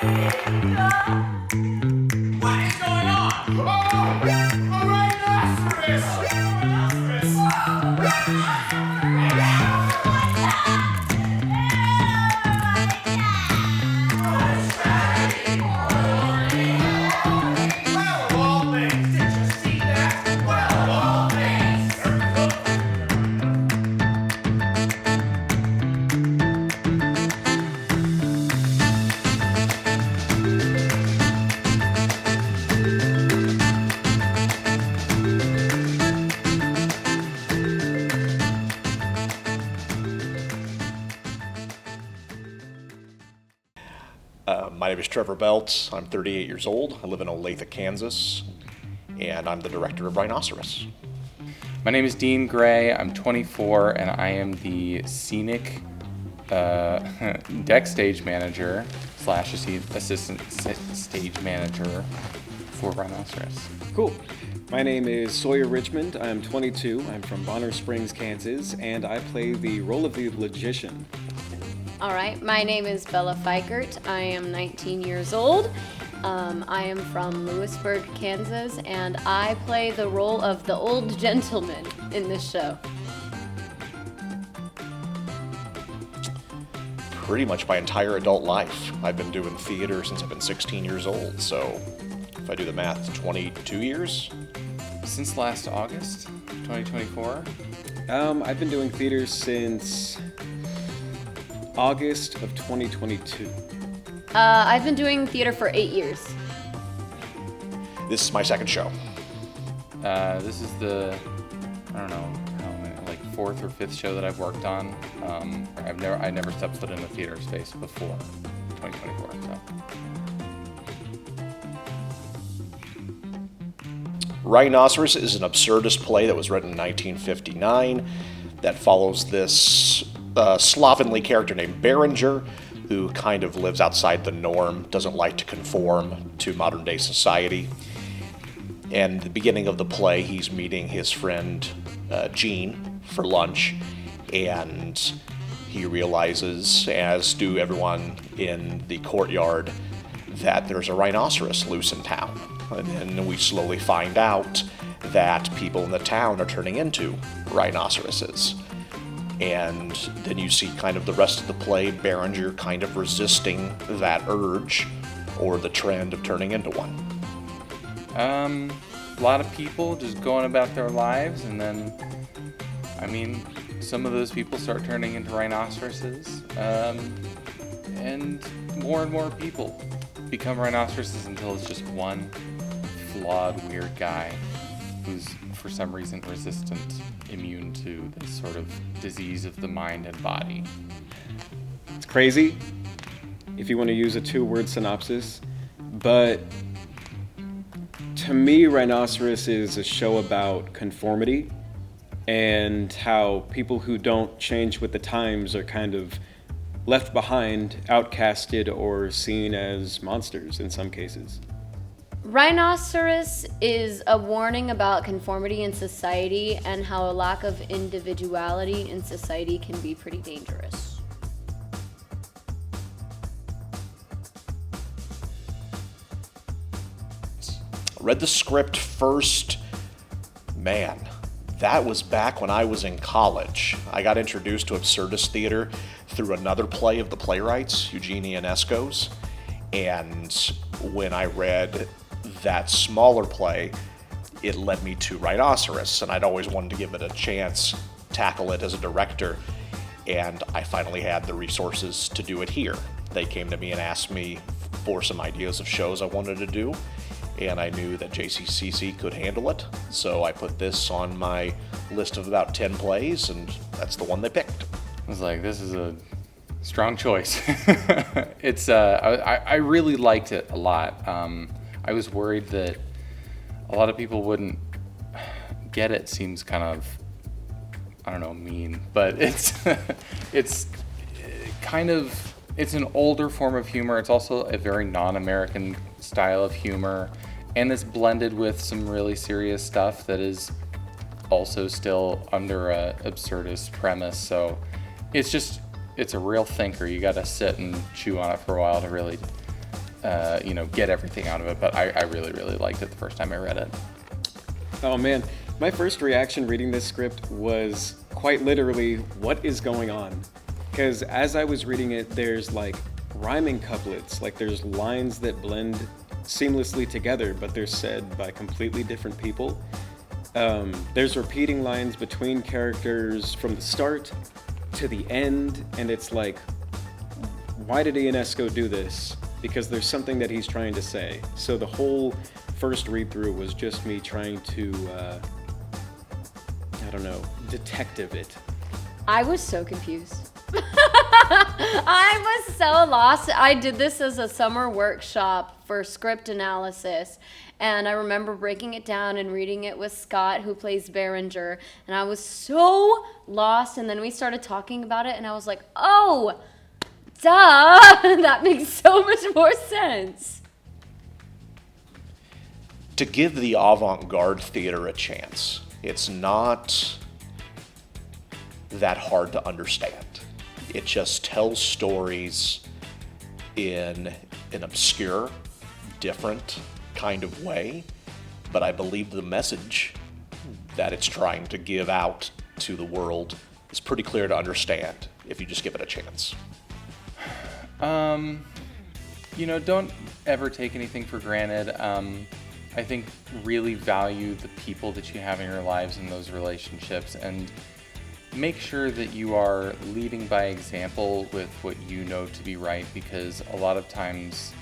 What is going on? Oh, a rhinoceros! Well, of all things, did you see that? Well, of all things. My name is Trevor Belt. I'm 38 years old. I live in Olathe, Kansas, and I'm the director of Rhinoceros. My name is Dean Gray. I'm 24, and I am the scenic deck stage manager / assistant stage manager for Rhinoceros. Cool. My name is Sawyer Richmond. I'm 22. I'm from Bonner Springs, Kansas, and I play the role of the logician. All right, my name is Bella Fikert. I am 19 years old. I am from Lewisburg, Kansas, and I play the role of the old gentleman in this show. Pretty much my entire adult life. I've been doing theater since I've been 16 years old, so if I do the math, 22 years? Since last August, 2024. I've been doing theater since August of 2022. I've been doing theater for 8 years. This is my second show. This is the, I don't know, how many, like fourth or fifth show that I've worked on. I never stepped foot in a theater space before 2024. So. Rhinoceros is an absurdist play that was written in 1959 that follows this slovenly character named Berenger, who kind of lives outside the norm, doesn't like to conform to modern day society. And the beginning of the play, he's meeting his friend Gene for lunch, and he realizes, as do everyone in the courtyard, that there's a rhinoceros loose in town. And then we slowly find out that people in the town are turning into rhinoceroses. And then you see kind of the rest of the play, Berenger kind of resisting that urge or the trend of turning into one. A lot of people just going about their lives, and then, some of those people start turning into rhinoceroses, and more people become rhinoceroses until it's just one flawed, weird guy who's for some reason resistant, immune to this sort of disease of the mind and body. It's crazy, if you want to use a 2-word synopsis, but to me, Rhinoceros is a show about conformity and how people who don't change with the times are kind of left behind, outcasted, or seen as monsters in some cases. Rhinoceros is a warning about conformity in society and how a lack of individuality in society can be pretty dangerous. Read the script first. Man, that was back when I was in college. I got introduced to absurdist theater through another play of the playwrights, Eugene Ionesco's. And when I read that smaller play, it led me to Rhinoceros, and I'd always wanted to give it a chance, tackle it as a director, and I finally had the resources to do it here. They came to me and asked me for some ideas of shows I wanted to do, and I knew that JCCC could handle it, so I put this on my list of about 10 plays, and that's the one they picked. I was like, this is a strong choice. I really liked it a lot. I was worried that a lot of people wouldn't get it. Seems kind of, I don't know, mean, but it's an older form of humor. It's also a very non-American style of humor, and it's blended with some really serious stuff that is also still under a absurdist premise. So it's a real thinker. You got to sit and chew on it for a while to really get everything out of it. But I really, really liked it the first time I read it. Oh man, my first reaction reading this script was quite literally, what is going on? Because as I was reading it, there's like rhyming couplets, like there's lines that blend seamlessly together, but they're said by completely different people. There's repeating lines between characters from the start to the end, and it's like, why did Ionesco do this? Because there's something that he's trying to say. So the whole first read through was just me trying to, detective it. I was so confused. I was so lost. I did this as a summer workshop for script analysis, and I remember breaking it down and reading it with Scott, who plays Berenger, and I was so lost, and then we started talking about it, and I was like, oh, duh, that makes so much more sense. To give the avant-garde theater a chance, it's not that hard to understand. It just tells stories in an obscure, different kind of way, but I believe the message that it's trying to give out to the world is pretty clear to understand if you just give it a chance. Don't ever take anything for granted. I think really value the people that you have in your lives and those relationships, and make sure that you are leading by example with what you know to be right, because a lot of times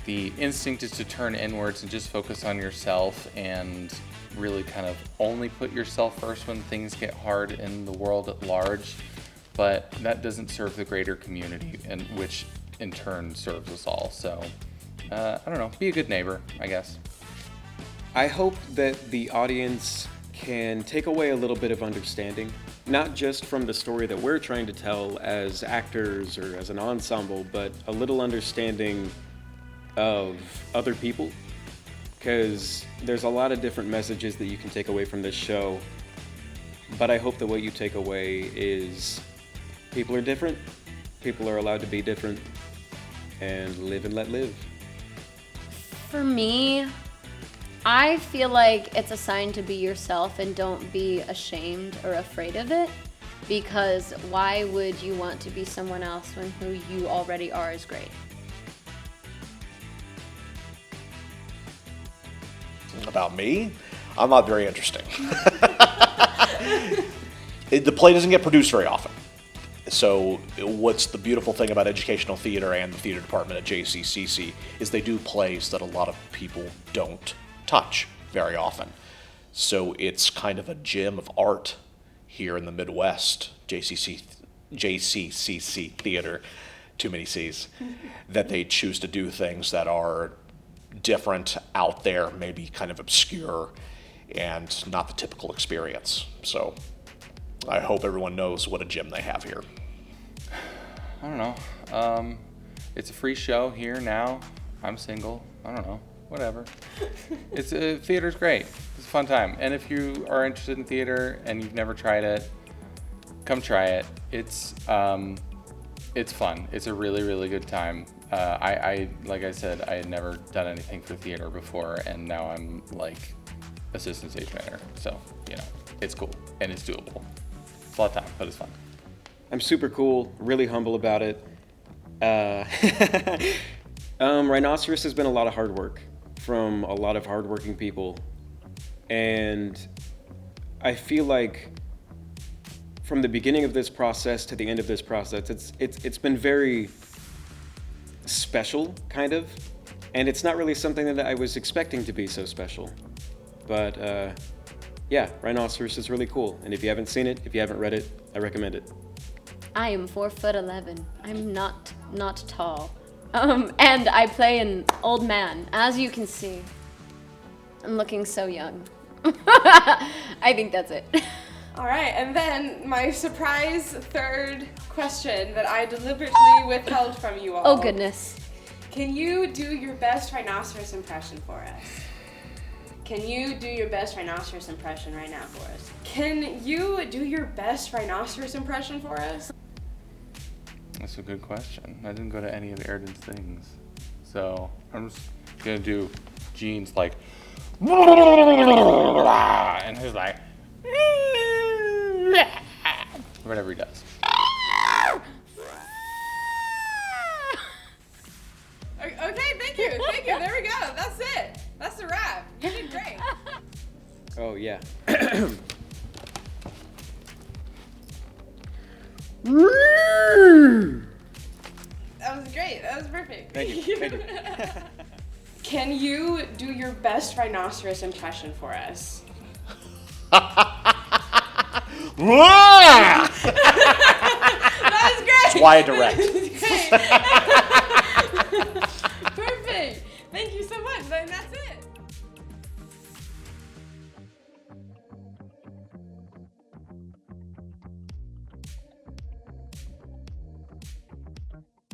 the instinct is to turn inwards and just focus on yourself and really kind of only put yourself first when things get hard in the world at large, but that doesn't serve the greater community, and which in turn serves us all. So I don't know, be a good neighbor, I guess. I hope that the audience can take away a little bit of understanding, not just from the story that we're trying to tell as actors or as an ensemble, but a little understanding of other people, because there's a lot of different messages that you can take away from this show, but I hope that what you take away is people are different, people are allowed to be different, and live and let live. For me, I feel like it's a sign to be yourself and don't be ashamed or afraid of it, because why would you want to be someone else when who you already are is great? About me, I'm not very interesting. The play doesn't get produced very often. So what's the beautiful thing about educational theater and the theater department at JCCC is they do plays that a lot of people don't touch very often. So it's kind of a gem of art here in the Midwest, JCCC theater, too many C's, that they choose to do things that are different, out there, maybe kind of obscure, and not the typical experience. So I hope everyone knows what a gem they have here. I don't know. It's a free show here now. I'm single. I don't know. Whatever. Theater's great. It's a fun time. And if you are interested in theater and you've never tried it, come try it. It's fun. It's a really, really good time. I like I said, I had never done anything for theater before, and now I'm like assistant stage manager. So, it's cool and it's doable. It's a lot of time, but it's fun. I'm super cool, really humble about it. Rhinoceros has been a lot of hard work from a lot of hardworking people, and I feel like from the beginning of this process to the end of this process, it's been very special, kind of, and it's not really something that I was expecting to be so special. But yeah, Rhinoceros is really cool, and if you haven't seen it, if you haven't read it, I recommend it. I am 4'11". I'm not tall. And I play an old man, as you can see. I'm looking so young. I think that's it. All right, and then my surprise third question that I deliberately withheld from you all. Oh, goodness. Can you do your best Rhinoceros impression for us? Can you do your best Rhinoceros impression right now for us? Can you do your best Rhinoceros impression for us? That's a good question. I didn't go to any of Airden's things. So I'm just gonna do Gene's like and he's like whatever he does. Okay, thank you. Thank you. There we go. That's it. That's the wrap. You did great. Oh, yeah. That was great. That was perfect. Thank you. Thank you. Can you do your best rhinoceros impression for us? That's That was great. why I direct. Great. Perfect. Thank you so much. Then that's it.